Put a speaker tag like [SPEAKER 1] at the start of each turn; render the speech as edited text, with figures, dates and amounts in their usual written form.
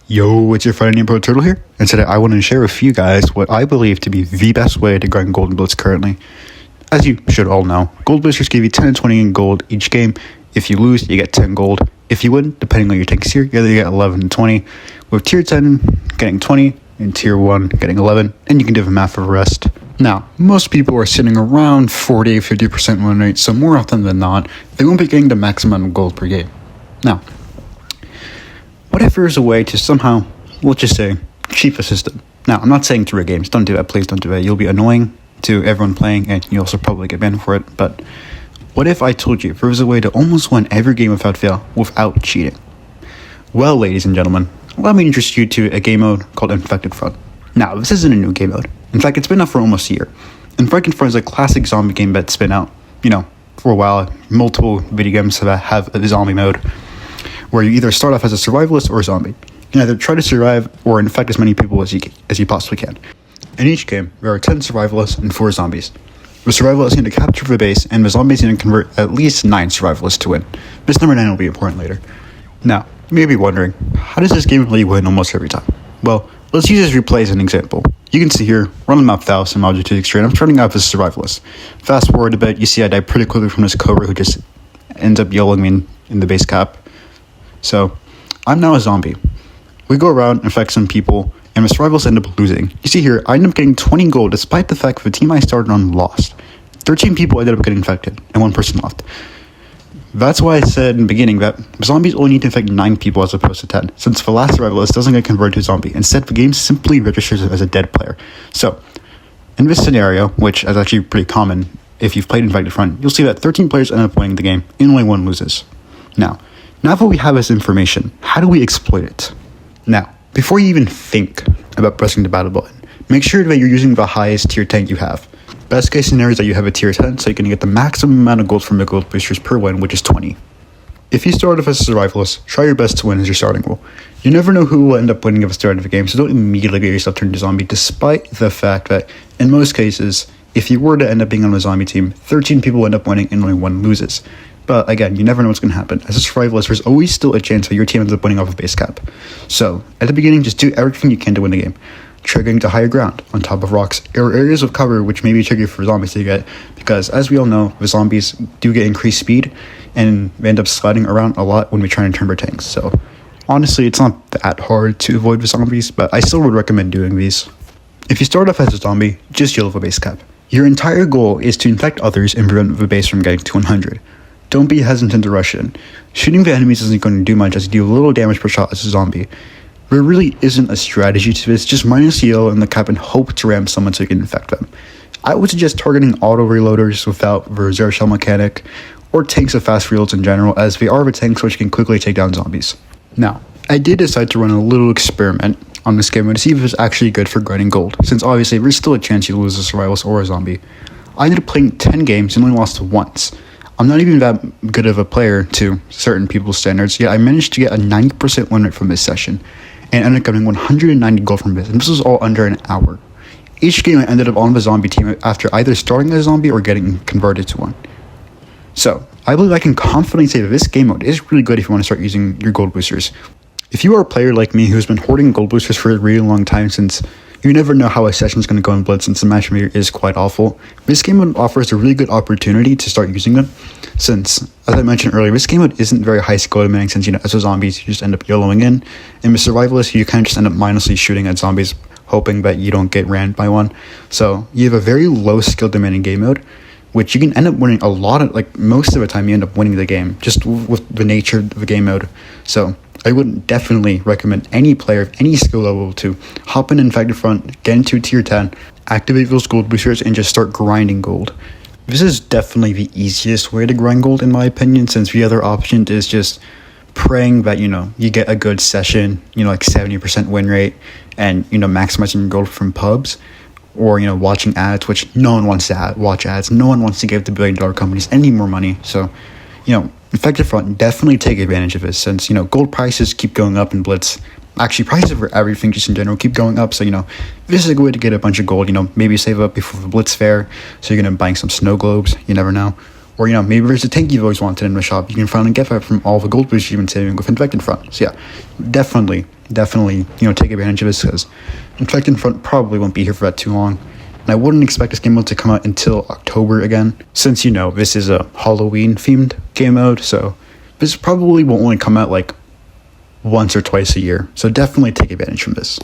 [SPEAKER 1] Yo, it's your friend named Pro Turtle here, and today I want to share with you guys what I believe to be the best way to grind gold in Blitz currently. As you should all know, gold boosters give you 10 and 20 in gold each game. If you lose, you get 10 gold. If you win, depending on your tank tier, you either get 11 and 20, with tier 10 getting 20, and tier 1 getting 11, and you can do the math for the rest. Now, most people are sitting around 40-50% win rate, so more often than not, they won't be getting the maximum amount of gold per game. Now, what if there's a way to somehow, let's just say, cheat the system? Now, I'm not saying to rig games. Don't do that. Please don't do that. You'll be annoying to everyone playing, and you'll also probably get banned for it. But what if I told you there was a way to almost win every game without fail, without cheating? Well, ladies and gentlemen, allow me to introduce you to a game mode called Infected Front. Now, this isn't a new game mode. In fact, it's been out for almost a year. Infected Front is a classic zombie game that's been out, for a while. Multiple video games have a zombie mode, where you either start off as a survivalist or a zombie. You can either try to survive or infect as many people as you possibly can. In each game, there are 10 survivalists and 4 zombies. The survivalists need to capture the base, and the zombies need to convert at least 9 survivalists to win. This number 9 will be important later. Now, you may be wondering, how does this game really win almost every time? Well, let's use this replay as an example. You can see here, run the map 1000 Longitude Extreme. I'm starting off as a survivalist. Fast forward a bit, you see I die pretty quickly from this Cobra who just ends up yelling me in the base cap. So, I'm now a zombie. We go around, infect some people, and the survivalists end up losing. You see here, I end up getting 20 gold despite the fact that the team I started on lost. 13 people ended up getting infected, and 1 person left. That's why I said in the beginning that zombies only need to infect 9 people as opposed to 10, since the last survivalist doesn't get converted to a zombie. Instead, the game simply registers it as a dead player. So, in this scenario, which is actually pretty common if you've played Infected Front, you'll see that 13 players end up winning the game, and only 1 loses. Now that we have this information, how do we exploit it? Now, before you even think about pressing the battle button, make sure that you're using the highest tier tank you have. Best case scenario is that you have a tier 10, so you can get the maximum amount of gold from the gold boosters per win, which is 20. If you start off as a survivalist, try your best to win as your starting role. You never know who will end up winning at the start of the game, so don't immediately get yourself turned into a zombie, despite the fact that, in most cases, if you were to end up being on a zombie team, 13 people end up winning and only 1 loses. But again, you never know what's going to happen. As a survivalist, there's always still a chance that your team ends up winning off of base cap. So, at the beginning, just do everything you can to win the game. Try getting to higher ground, on top of rocks, or areas of cover which may be tricky for zombies to get, because as we all know, the zombies do get increased speed, and they end up sliding around a lot when we try and turn our tanks. So, honestly, it's not that hard to avoid the zombies, but I still would recommend doing these. If you start off as a zombie, just yell for base cap. Your entire goal is to infect others and prevent the base from getting to 100. Don't be hesitant to rush in. Shooting the enemies isn't going to do much as you do a little damage per shot as a zombie. There really isn't a strategy to this, just minus heal in the cap and hope to ram someone so you can infect them. I would suggest targeting auto reloaders without the reserve shell mechanic, or tanks with fast reloads in general, as they are the tanks which can quickly take down zombies. Now, I did decide to run a little experiment on this game to see if it's actually good for grinding gold, since obviously there's still a chance you lose a survivalist or a zombie. I ended up playing 10 games and only lost once. I'm not even that good of a player to certain people's standards, yet I managed to get a 90% win rate from this session, and ended up getting 190 gold from this, and this was all under an hour. Each game I ended up on the zombie team after either starting as a zombie or getting converted to one. So, I believe I can confidently say that this game mode is really good if you want to start using your gold boosters. If you are a player like me who's been hoarding gold boosters for a really long time, since you never know how a session is going to go in Blitz, since the matchmaker is quite awful, this game mode offers a really good opportunity to start using them, since, as I mentioned earlier, this game mode isn't very high skill demanding, since, as a zombies, you just end up YOLOing in, and with survivalists, you kind of just end up mindlessly shooting at zombies, hoping that you don't get rammed by one. So, you have a very low skill demanding game mode, which you can end up winning a lot of, most of the time you end up winning the game, just with the nature of the game mode. So, I would definitely recommend any player of any skill level to hop in Infected Front, get into tier 10, activate those gold boosters, and just start grinding gold. This is definitely the easiest way to grind gold in my opinion, since the other option is just praying that, you get a good session, 70% win rate, and, maximizing your gold from pubs, or, watching ads, which no one wants to watch ads. No one wants to give the billion-dollar companies any more money. So, Infected Front, definitely take advantage of this, since, gold prices keep going up in Blitz. Actually, prices for everything just in general keep going up, so, this is a good way to get a bunch of gold, maybe save up before the Blitz fair, so you're going to buy some snow globes, you never know. Or, maybe there's a tank you've always wanted in the shop. You can finally get that from all the gold boosters you've been saving with Infected Front. So, yeah, definitely definitely, take advantage of this, because Infected Front probably won't be here for that too long. And I wouldn't expect this game mode to come out until October again, since, this is a Halloween-themed game mode, so this probably won't only come out, like, once or twice a year. So definitely take advantage from this.